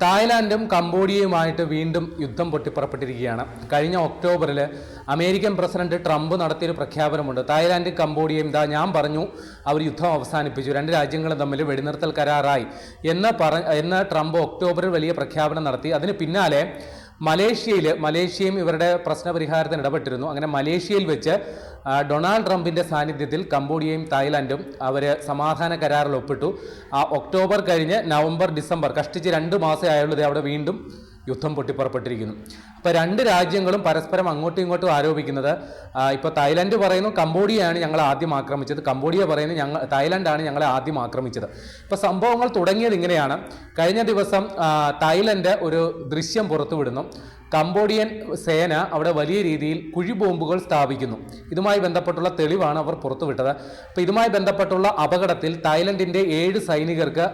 തായ്ലാൻഡും കംബോഡിയയുമായിട്ട് വീണ്ടും യുദ്ധം പൊട്ടിപ്പുറപ്പെട്ടിരിക്കുകയാണ്. കഴിഞ്ഞ ഒക്ടോബറിൽ അമേരിക്കൻ പ്രസിഡന്റ് ട്രംപ് നടത്തിയൊരു പ്രഖ്യാപനമുണ്ട്. തായ്ലാൻഡും കംബോഡിയയും ഞാൻ പറഞ്ഞു അവർ യുദ്ധം അവസാനിപ്പിച്ചു, രണ്ട് രാജ്യങ്ങളും തമ്മിൽ വെടിനിർത്തൽ കരാറായി എന്ന് ട്രംപ് ഒക്ടോബറിൽ വലിയ പ്രഖ്യാപനം നടത്തി. അതിന് പിന്നാലെ മലേഷ്യയും ഇവരുടെ പ്രശ്നപരിഹാരത്തിന് ഇടപെട്ടിരുന്നു. അങ്ങനെ മലേഷ്യയിൽ വെച്ച് ഡൊണാൾഡ് ട്രംപിൻ്റെ സാന്നിധ്യത്തിൽ കംബോഡിയയും തായ്ലാൻഡും അവർ സമാധാന കരാറിൽ ഒപ്പിട്ടു. ഒക്ടോബർ കഴിഞ്ഞ് നവംബർ ഡിസംബർ കഷ്ടിച്ച് 2 മാസമേ ആയുള്ളത് അവിടെ വീണ്ടും യുദ്ധം പൊട്ടിപ്പുറപ്പെട്ടിരിക്കുന്നു. അപ്പോൾ രണ്ട് രാജ്യങ്ങളും പരസ്പരം അങ്ങോട്ടും ഇങ്ങോട്ടും ആരോപിക്കുന്നത്, ഇപ്പോൾ തായ്ലാൻഡ് പറയുന്നു കംബോഡിയയാണ് ഞങ്ങളെ ആദ്യം ആക്രമിച്ചത്, കംബോഡിയ പറയുന്നു തായ്ലാൻഡാണ് ഞങ്ങളെ ആദ്യം ആക്രമിച്ചത്. ഇപ്പോൾ സംഭവങ്ങൾ തുടങ്ങിയത് ഇങ്ങനെയാണ്. കഴിഞ്ഞ ദിവസം തായ്ലൻഡ് ഒരു ദൃശ്യം പുറത്തുവിടുന്നു. കംബോഡിയൻ സേന അവിടെ വലിയ രീതിയിൽ കുഴിബോംബുകൾ സ്ഥാപിക്കുന്നു. ഇതുമായി ബന്ധപ്പെട്ടുള്ള തെളിവാണ് അവർ പുറത്തുവിട്ടത്. അപ്പോൾ ഇതുമായി ബന്ധപ്പെട്ടുള്ള അപകടത്തിൽ തായ്ലൻഡിൻ്റെ 7 സൈനികർക്ക്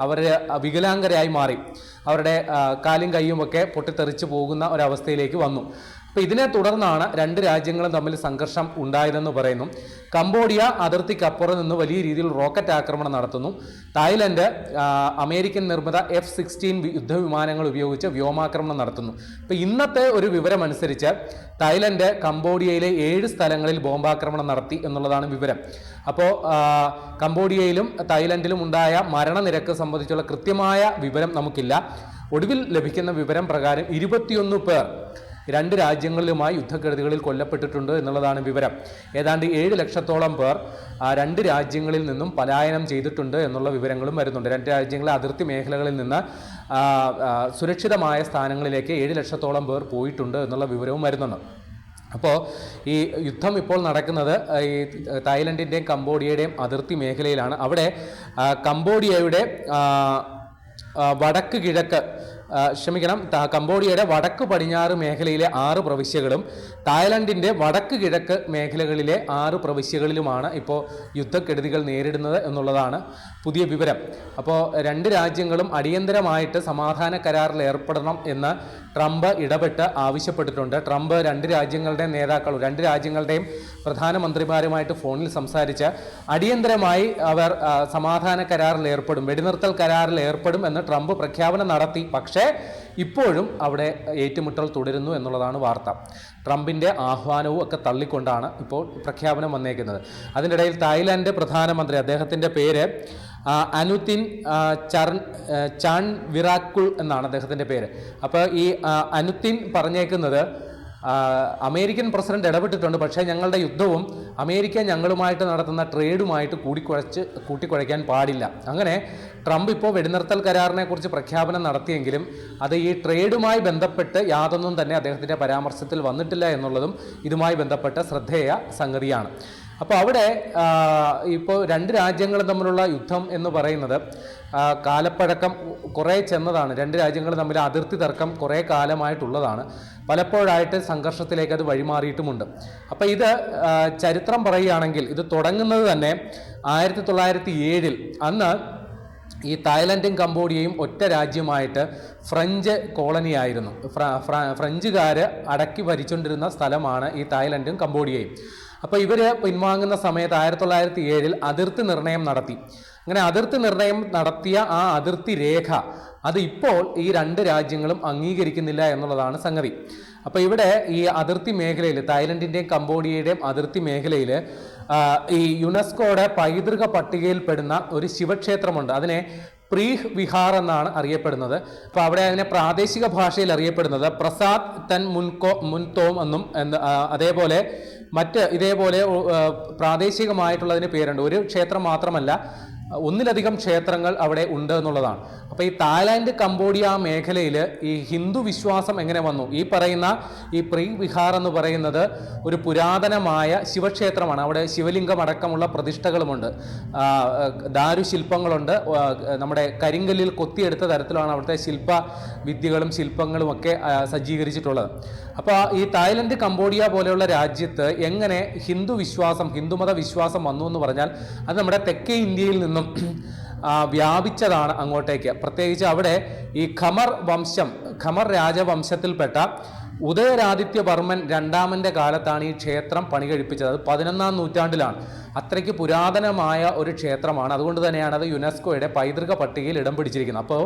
അവരെ വികലാംഗരായി മാറി. അവരുടെ കാലും കൈയുമൊക്കെ പൊട്ടിത്തെറിച്ച് പോകുന്ന ഒരവസ്ഥയിലേക്ക് വന്നു. അപ്പോൾ ഇതിനെ തുടർന്നാണ് രണ്ട് രാജ്യങ്ങളും തമ്മിൽ സംഘർഷം ഉണ്ടായതെന്ന് പറയുന്നു. കംബോഡിയ അതിർത്തിക്കപ്പുറം നിന്ന് വലിയ രീതിയിൽ റോക്കറ്റ് ആക്രമണം നടത്തുന്നു. തായ്ലൻഡ് അമേരിക്കൻ നിർമ്മിത F-16 യുദ്ധവിമാനങ്ങൾ ഉപയോഗിച്ച് വ്യോമാക്രമണം നടത്തുന്നു. അപ്പോൾ ഇന്നത്തെ ഒരു വിവരമനുസരിച്ച് തായ്ലൻഡ് കംബോഡിയയിലെ 7 സ്ഥലങ്ങളിൽ ബോംബാക്രമണം നടത്തി എന്നുള്ളതാണ് വിവരം. അപ്പോൾ കംബോഡിയയിലും തായ്ലൻഡിലും ഉണ്ടായ മരണനിരക്ക് സംബന്ധിച്ചുള്ള കൃത്യമായ വിവരം നമുക്കില്ല. ഒടുവിൽ ലഭിക്കുന്ന വിവരം പ്രകാരം 21 പേർ രണ്ട് രാജ്യങ്ങളിലുമായി യുദ്ധക്കെടുതികളിൽ കൊല്ലപ്പെട്ടിട്ടുണ്ട് എന്നുള്ളതാണ് വിവരം. ഏതാണ്ട് 7 ലക്ഷത്തോളം പേർ രണ്ട് രാജ്യങ്ങളിൽ നിന്നും പലായനം ചെയ്തിട്ടുണ്ട് എന്നുള്ള വിവരങ്ങളും വരുന്നുണ്ട്. രണ്ട് രാജ്യങ്ങളിലെ അതിർത്തി മേഖലകളിൽ നിന്ന് സുരക്ഷിതമായ സ്ഥാനങ്ങളിലേക്ക് 7 ലക്ഷത്തോളം പേർ പോയിട്ടുണ്ട് എന്നുള്ള വിവരവും വരുന്നുണ്ട്. അപ്പോൾ ഈ യുദ്ധം ഇപ്പോൾ നടക്കുന്നത് ഈ തായ്ലൻഡിൻ്റെയും കംബോഡിയയുടെയും അതിർത്തി മേഖലയിലാണ്. അവിടെ കംബോഡിയയുടെ കംബോഡിയയുടെ വടക്ക് പടിഞ്ഞാറ് മേഖലയിലെ 6 പ്രവിശ്യകളും തായ്ലൻഡിൻ്റെ വടക്ക് കിഴക്ക് മേഖലകളിലെ 6 പ്രവിശ്യകളിലുമാണ് ഇപ്പോൾ യുദ്ധക്കെടുതികൾ നേരിടുന്നത് എന്നുള്ളതാണ് പുതിയ വിവരം. അപ്പോൾ രണ്ട് രാജ്യങ്ങളും അടിയന്തരമായിട്ട് സമാധാന കരാറിൽ ഏർപ്പെടണം എന്ന് ട്രംപ് ഇടപെട്ട് ആവശ്യപ്പെട്ടിട്ടുണ്ട്. ട്രംപ് രണ്ട് രാജ്യങ്ങളുടെയും പ്രധാനമന്ത്രിമാരുമായിട്ട് ഫോണിൽ സംസാരിച്ച് അടിയന്തരമായി അവർ സമാധാന കരാറിൽ ഏർപ്പെടും, വെടിനിർത്തൽ കരാറിൽ ഏർപ്പെടും എന്ന് ട്രംപ് പ്രഖ്യാപനം നടത്തി. പക്ഷേ ഇപ്പോഴും അവിടെ ഏറ്റുമുട്ടൽ തുടരുന്നു എന്നുള്ളതാണ് വാർത്ത. ട്രംപിൻ്റെ ആഹ്വാനവും ഒക്കെ തള്ളിക്കൊണ്ടാണ് ഇപ്പോൾ പ്രഖ്യാപനം വന്നേക്കുന്നത്. അതിനിടയിൽ തായ്ലാൻഡ് പ്രധാനമന്ത്രി, അദ്ദേഹത്തിൻ്റെ പേര് അനുതിൻ ചാൻവിറാക്കുൾ എന്നാണ് അദ്ദേഹത്തിൻ്റെ പേര്. അപ്പോൾ ഈ അനുതിൻ പറഞ്ഞേക്കുന്നത് അമേരിക്കൻ പ്രസിഡന്റ് ഇടപെട്ടിട്ടുണ്ട്, പക്ഷേ ഞങ്ങളുടെ യുദ്ധവും അമേരിക്ക ഞങ്ങളുമായിട്ട് നടത്തുന്ന ട്രേഡുമായിട്ട് കൂട്ടിക്കുഴയ്ക്കാൻ പാടില്ല. അങ്ങനെ ട്രംപ് ഇപ്പോൾ വെടിനിർത്തൽ കരാറിനെ കുറിച്ച് പ്രഖ്യാപനം നടത്തിയെങ്കിലും അത് ഈ ട്രേഡുമായി ബന്ധപ്പെട്ട് യാതൊന്നും തന്നെ അദ്ദേഹത്തിൻ്റെ പരാമർശത്തിൽ വന്നിട്ടില്ല എന്നുള്ളതും ഇതുമായി ബന്ധപ്പെട്ട ശ്രദ്ധേയ സംഗതിയാണ്. അപ്പോൾ അവിടെ ഇപ്പോൾ രണ്ട് രാജ്യങ്ങളും തമ്മിലുള്ള യുദ്ധം എന്ന് പറയുന്നത് കാലപ്പഴക്കം കുറേ ചെന്നതാണ്. രണ്ട് രാജ്യങ്ങൾ തമ്മിൽ അതിർത്തി തർക്കം കുറേ കാലമായിട്ടുള്ളതാണ്. പലപ്പോഴായിട്ട് സംഘർഷത്തിലേക്ക് അത് വഴിമാറിയിട്ടുമുണ്ട്. അപ്പോൾ ഇത് ചരിത്രം പറയുകയാണെങ്കിൽ ഇത് തുടങ്ങുന്നത് തന്നെ 1907 അന്ന് ഈ തായ്ലൻഡും കംബോഡിയയും ഒറ്റ രാജ്യമായിട്ട് ഫ്രഞ്ച് കോളനിയായിരുന്നു. ഫ്രഞ്ചുകാർ അടക്കി ഭരിച്ചുകൊണ്ടിരുന്ന സ്ഥലമാണ് ഈ തായ്ലൻഡും കംബോഡിയയും. അപ്പോൾ ഇവർ പിൻവാങ്ങുന്ന സമയത്ത് 1907 അതിർത്തി നിർണയം നടത്തി. അങ്ങനെ അതിർത്തി നിർണയം നടത്തിയ ആ അതിർത്തി രേഖ അത് ഇപ്പോൾ ഈ രണ്ട് രാജ്യങ്ങളും അംഗീകരിക്കുന്നില്ല എന്നുള്ളതാണ് സംഗതി. അപ്പോൾ ഇവിടെ ഈ അതിർത്തി മേഖലയിൽ തായ്ലൻഡിൻ്റെയും കംബോഡിയയുടെയും അതിർത്തി മേഖലയിൽ ഈ യുനെസ്കോയുടെ പൈതൃക പട്ടികയിൽപ്പെടുന്ന ഒരു ശിവക്ഷേത്രമുണ്ട്. അതിനെ പ്രീഹ് വിഹാർ എന്നാണ് അറിയപ്പെടുന്നത്. അപ്പോൾ അവിടെ അതിനെ പ്രാദേശിക ഭാഷയിൽ അറിയപ്പെടുന്നത് പ്രസാദ് തൻ മുൻതോം എന്നും അതേപോലെ ഇതേപോലെ പ്രാദേശികമായിട്ടുള്ളതിന് പേരുണ്ട്. ഒരു ക്ഷേത്രം മാത്രമല്ല, ഒന്നിലധികം ക്ഷേത്രങ്ങൾ അവിടെ ഉണ്ട് എന്നുള്ളതാണ്. അപ്പോൾ ഈ തായ്ലാൻഡ് കംബോഡിയ മേഖലയിൽ ഈ ഹിന്ദു വിശ്വാസം എങ്ങനെ വന്നു? ഈ പറയുന്ന ഈ പ്രീഹ് വിഹാർ എന്ന് പറയുന്നത് ഒരു പുരാതനമായ ശിവക്ഷേത്രമാണ്. അവിടെ ശിവലിംഗം അടക്കമുള്ള പ്രതിഷ്ഠകളുമുണ്ട്, ദാരുശില്പങ്ങളുണ്ട്. നമ്മുടെ കരിങ്കല്ലിൽ കൊത്തിയെടുത്ത തരത്തിലാണ് അവിടുത്തെ വിദ്യകളും ശില്പങ്ങളും ഒക്കെ സജ്ജീകരിച്ചിട്ടുള്ളത്. അപ്പോൾ ഈ തായ്ലൻഡ് കംബോഡിയ പോലെയുള്ള രാജ്യത്ത് എങ്ങനെ ഹിന്ദുമത വിശ്വാസം വന്നു എന്ന് പറഞ്ഞാൽ അത് നമ്മുടെ തെക്കേ ഇന്ത്യയിൽ നിന്നും വ്യാപിച്ചതാണ് അങ്ങോട്ടേക്ക്. പ്രത്യേകിച്ച് അവിടെ ഈ ഖമർ രാജവംശത്തിൽപ്പെട്ട ഉദയരാദിത്യവർമ്മൻ രണ്ടാമൻ്റെ കാലത്താണ് ഈ ക്ഷേത്രം പണി കഴിപ്പിച്ചത്. അത് 11-ാം നൂറ്റാണ്ടിലാണ്. അത്രയ്ക്ക് പുരാതനമായ ഒരു ക്ഷേത്രമാണ്. അതുകൊണ്ട് തന്നെയാണ് അത് യുനെസ്കോയുടെ പൈതൃക പട്ടികയിൽ ഇടം പിടിച്ചിരിക്കുന്നത്. അപ്പോൾ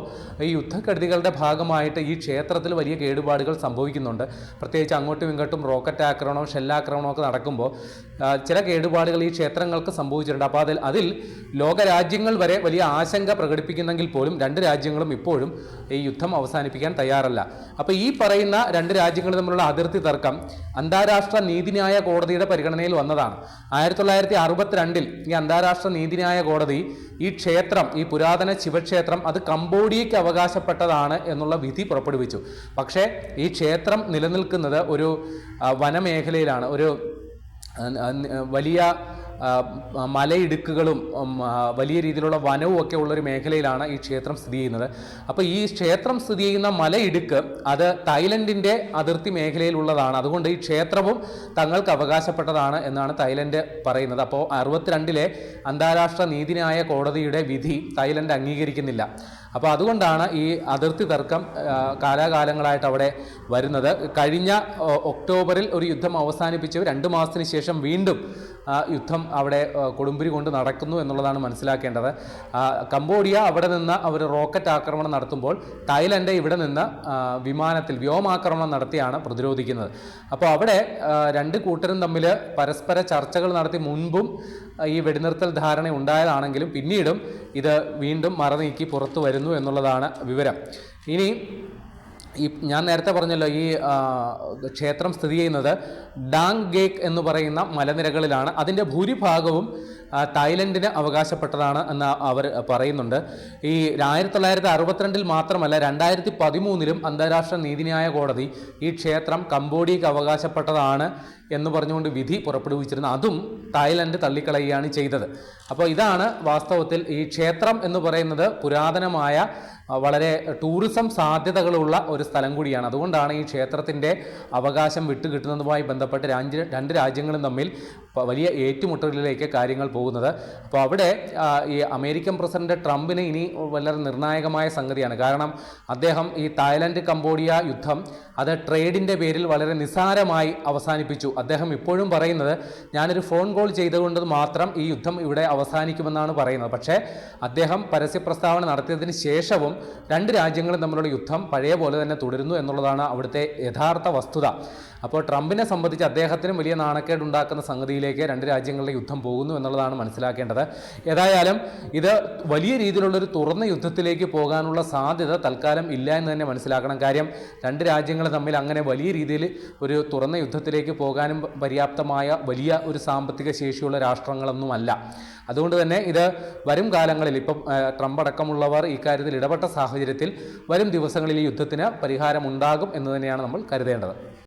ഈ യുദ്ധക്കെടുതികളുടെ ഭാഗമായിട്ട് ഈ ക്ഷേത്രത്തിൽ വലിയ കേടുപാടുകൾ സംഭവിക്കുന്നുണ്ട്. പ്രത്യേകിച്ച് അങ്ങോട്ടും ഇങ്ങോട്ടും റോക്കറ്റ് ആക്രമണവും ഷെല്ലാക്രമണവും ഒക്കെ നടക്കുമ്പോൾ ചില കേടുപാടുകൾ ഈ ക്ഷേത്രങ്ങൾക്ക് സംഭവിച്ചിട്ടുണ്ട്. അപ്പോൾ അതിൽ ലോകരാജ്യങ്ങൾ വരെ വലിയ ആശങ്ക പ്രകടിപ്പിക്കുന്നെങ്കിൽ പോലും രണ്ട് രാജ്യങ്ങളും ഇപ്പോഴും ഈ യുദ്ധം അവസാനിപ്പിക്കാൻ തയ്യാറല്ല. അപ്പോൾ ഈ പറയുന്ന രണ്ട് രാജ്യങ്ങൾ തമ്മിലുള്ള അതിർത്തി തർക്കം അന്താരാഷ്ട്ര നീതിന്യായ കോടതിയുടെ പരിഗണനയിൽ വന്നതാണ്. 1962 ഈ അന്താരാഷ്ട്ര നീതിന്യായ കോടതി ഈ ക്ഷേത്രം, ഈ പുരാതന ശിവക്ഷേത്രം അത് കംബോഡിയയ്ക്ക് അവകാശപ്പെട്ടതാണ് എന്നുള്ള വിധി പുറപ്പെടുവിച്ചു. പക്ഷേ ഈ ക്ഷേത്രം നിലനിൽക്കുന്നത് ഒരു വനമേഖലയിലാണ്. ഒരു വലിയ മലയിടുക്കുകളും വലിയ രീതിയിലുള്ള വനവും ഒക്കെ ഉള്ളൊരു മേഖലയിലാണ് ഈ ക്ഷേത്രം സ്ഥിതി ചെയ്യുന്നത്. അപ്പോൾ ഈ ക്ഷേത്രം സ്ഥിതി ചെയ്യുന്ന മലയിടുക്ക് അത് തായ്ലൻഡിൻ്റെ അതിർത്തി മേഖലയിലുള്ളതാണ്. അതുകൊണ്ട് ഈ ക്ഷേത്രവും തങ്ങൾക്ക് അവകാശപ്പെട്ടതാണ് എന്നാണ് തായ്ലൻഡ് പറയുന്നത്. അപ്പോൾ 62 അന്താരാഷ്ട്ര നീതിന്യായ കോടതിയുടെ വിധി തായ്ലൻഡ് അംഗീകരിക്കുന്നില്ല. അപ്പോൾ അതുകൊണ്ടാണ് ഈ അതിർത്തി തർക്കം കാലാകാലങ്ങളായിട്ട് അവിടെ വരുന്നത്. കഴിഞ്ഞ ഒക്ടോബറിൽ ഒരു യുദ്ധം അവസാനിപ്പിച്ച് 2 മാസത്തിന് ശേഷം വീണ്ടും യുദ്ധം അവിടെ കൊടുമ്പിരി കൊണ്ട് നടക്കുന്നു എന്നുള്ളതാണ് മനസ്സിലാക്കേണ്ടത്. കംബോഡിയ അവിടെ നിന്ന് അവർ റോക്കറ്റ് ആക്രമണം നടത്തുമ്പോൾ തായ്ലൻഡ് ഇവിടെ നിന്ന് വിമാനത്തിൽ വ്യോമാക്രമണം നടത്തിയാണ് പ്രതിരോധിക്കുന്നത്. അപ്പോൾ അവിടെ രണ്ട് കൂട്ടരും തമ്മിൽ പരസ്പര ചർച്ചകൾ നടത്തി മുൻപും ഈ വെടിനിർത്തൽ ധാരണ ഉണ്ടായതാണെങ്കിലും പിന്നീടും ഇത് വീണ്ടും മറനീക്കി പുറത്തു വരുന്നു എന്നുള്ളതാണ് വിവരം. ഇനി ഞാൻ നേരത്തെ പറഞ്ഞല്ലോ, ഈ ക്ഷേത്രം സ്ഥിതി ചെയ്യുന്നത് ഡാങ് ഗേക്ക് എന്ന് പറയുന്ന മലനിരകളിലാണ്. അതിൻ്റെ ഭൂരിഭാഗവും തായ്ലൻഡിന് അവകാശപ്പെട്ടതാണ് എന്ന് അവർ പറയുന്നുണ്ട്. ഈ 1962 മാത്രമല്ല 2013 അന്താരാഷ്ട്ര നീതിന്യായ കോടതി ഈ ക്ഷേത്രം കംബോഡിയയ്ക്ക് അവകാശപ്പെട്ടതാണ് എന്ന് പറഞ്ഞുകൊണ്ട് വിധി പുറപ്പെടുവിച്ചിരുന്നു. അതും തായ്ലൻഡ് തള്ളിക്കളയുകയാണ് ചെയ്തത്. അപ്പോൾ ഇതാണ് വാസ്തവത്തിൽ ഈ ക്ഷേത്രം എന്ന് പറയുന്നത് പുരാതനമായ വളരെ ടൂറിസം സാധ്യതകളുള്ള ഒരു സ്ഥലം കൂടിയാണ്. അതുകൊണ്ടാണ് ഈ ക്ഷേത്രത്തിൻ്റെ അവകാശം വിട്ടുകിട്ടുന്നതുമായി ബന്ധപ്പെട്ട് രണ്ട് രാജ്യങ്ങളും തമ്മിൽ വലിയ ഏറ്റുമുട്ടലിലേക്ക് കാര്യങ്ങൾ പോകുന്നത്. അപ്പോൾ അവിടെ ഈ അമേരിക്കൻ പ്രസിഡന്റ് ട്രംപിന് ഇനി വളരെ നിർണായകമായ സംഗതിയാണ്. കാരണം അദ്ദേഹം ഈ തായ്ലൻഡ് കംബോഡിയ യുദ്ധം അത് ട്രേഡിൻ്റെ പേരിൽ വളരെ നിസ്സാരമായി അവസാനിപ്പിച്ചു. അദ്ദേഹം ഇപ്പോഴും പറയുന്നത് ഞാനൊരു ഫോൺ കോൾ ചെയ്തുകൊണ്ട് മാത്രം ഈ യുദ്ധം ഇവിടെ അവസാനിക്കുമെന്നാണ് പറയുന്നത്. പക്ഷേ അദ്ദേഹം പരസ്യ പ്രസ്താവന നടത്തിയതിന് ശേഷവും രണ്ട് രാജ്യങ്ങളും തമ്മിലുള്ള യുദ്ധം പഴയ പോലെ തന്നെ തുടരുന്നു എന്നുള്ളതാണ് അവിടുത്തെ യഥാർത്ഥ വസ്തുത. അപ്പോൾ ട്രംപിനെ സംബന്ധിച്ച് അദ്ദേഹത്തിനും വലിയ നാണക്കേടുണ്ടാക്കുന്ന സംഗതിയിലേക്ക് രണ്ട് രാജ്യങ്ങളുടെ യുദ്ധം പോകുന്നു എന്നുള്ളതാണ് മനസ്സിലാക്കേണ്ടത്. ഏതായാലും ഇത് വലിയ രീതിയിലുള്ളൊരു തുറന്ന യുദ്ധത്തിലേക്ക് പോകാനുള്ള സാധ്യത തൽക്കാലം ഇല്ല എന്ന് തന്നെ മനസ്സിലാക്കണം. കാര്യം രണ്ട് രാജ്യങ്ങൾ തമ്മിൽ അങ്ങനെ വലിയ രീതിയിൽ ഒരു തുറന്ന യുദ്ധത്തിലേക്ക് പോകാനും പര്യാപ്തമായ വലിയ ഒരു സാമ്പത്തിക ശേഷിയുള്ള രാഷ്ട്രങ്ങളൊന്നുമല്ല. അതുകൊണ്ട് തന്നെ ഇത് വരും കാലങ്ങളിൽ ഇപ്പം ട്രംപ് അടക്കമുള്ളവർ ഇക്കാര്യത്തിൽ ഇടപെട്ട സാഹചര്യത്തിൽ വരും ദിവസങ്ങളിൽ ഈ യുദ്ധത്തിന് പരിഹാരമുണ്ടാകും എന്ന് തന്നെയാണ് നമ്മൾ കരുതേണ്ടത്.